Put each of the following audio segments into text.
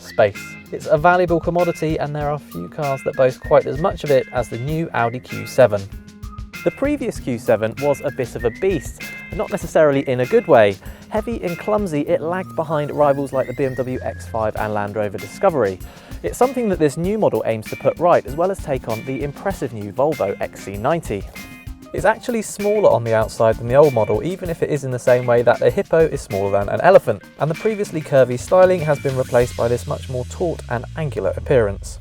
space. It's a valuable commodity and there are few cars that boast quite as much of it as the new Audi Q7. The previous Q7 was a bit of a beast, not necessarily in a good way. Heavy and clumsy, it lagged behind rivals like the BMW X5 and Land Rover Discovery. It's something that this new model aims to put right, as well as take on the impressive new Volvo XC90. It's actually smaller on the outside than the old model, even if it is in the same way that a hippo is smaller than an elephant, and the previously curvy styling has been replaced by this much more taut and angular appearance.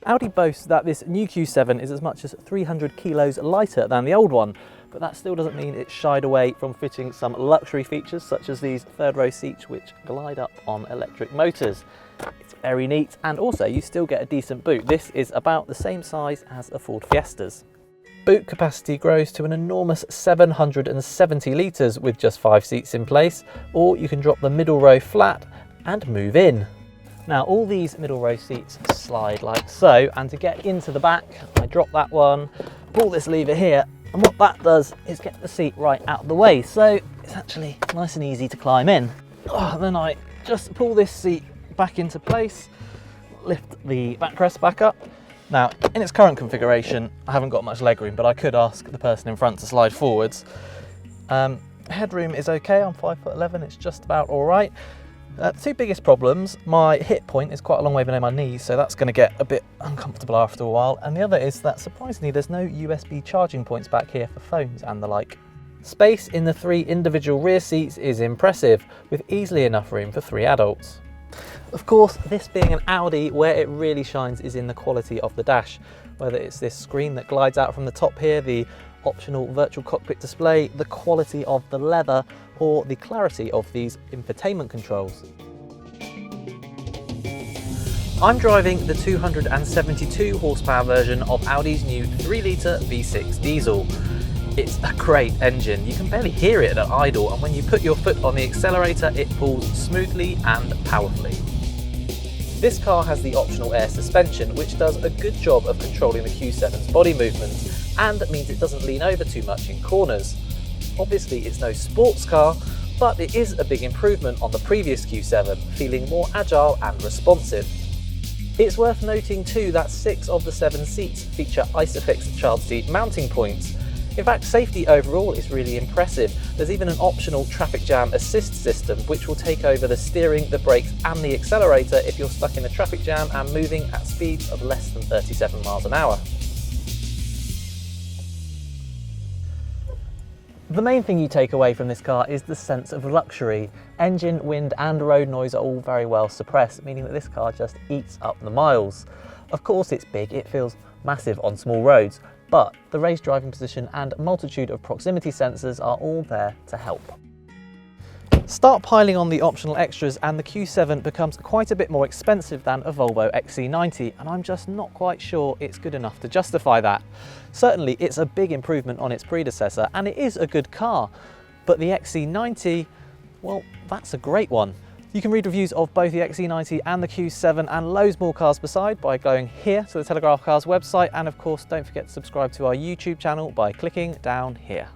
Audi boasts that this new Q7 is as much as 300 kilos lighter than the old one, but that still doesn't mean it's shied away from fitting some luxury features such as these third row seats which glide up on electric motors. It's very neat, and also you still get a decent boot. This is about the same size as a Ford Fiesta's. Boot capacity grows to an enormous 770 litres with just 5 seats in place, or you can drop the middle row flat and move in. Now all these middle row seats slide like so, and to get into the back I drop that one, pull this lever here, and what that does is get the seat right out of the way, so it's actually nice and easy to climb in. Then I just pull this seat back into place, lift the backrest back up. Now in its current configuration I haven't got much legroom, but I could ask the person in front to slide forwards. Headroom is okay, I'm 5'11", it's just about alright. The two biggest problems, my hip point is quite a long way below my knees, so that's going to get a bit uncomfortable after a while, and the other is that surprisingly there's no USB charging points back here for phones and the like. Space in the 3 individual rear seats is impressive, with easily enough room for 3 adults. Of course, this being an Audi, where it really shines is in the quality of the dash, whether it's this screen that glides out from the top here, the optional virtual cockpit display, the quality of the leather, or the clarity of these infotainment controls. I'm driving the 272 horsepower version of Audi's new 3-litre V6 diesel. It's a great engine, you can barely hear it at idle, and when you put your foot on the accelerator it pulls smoothly and powerfully. This car has the optional air suspension, which does a good job of controlling the Q7's body movement, and means it doesn't lean over too much in corners. Obviously it's no sports car, but it is a big improvement on the previous Q7, feeling more agile and responsive. It's worth noting too that 6 of the 7 seats feature ISOFIX child seat mounting points. In fact, safety overall is really impressive. There's even an optional traffic jam assist system which will take over the steering, the brakes and the accelerator if you're stuck in a traffic jam and moving at speeds of less than 37 miles an hour. The main thing you take away from this car is the sense of luxury. Engine, wind and road noise are all very well suppressed, meaning that this car just eats up the miles. Of course it's big, it feels massive on small roads, but the raised driving position and multitude of proximity sensors are all there to help. Start piling on the optional extras and the Q7 becomes quite a bit more expensive than a Volvo XC90, and I'm just not quite sure it's good enough to justify that. Certainly it's a big improvement on its predecessor and it is a good car, but the XC90, well, that's a great one. You can read reviews of both the XC90 and the Q7 and loads more cars beside by going here to the Telegraph Cars website, and of course don't forget to subscribe to our YouTube channel by clicking down here.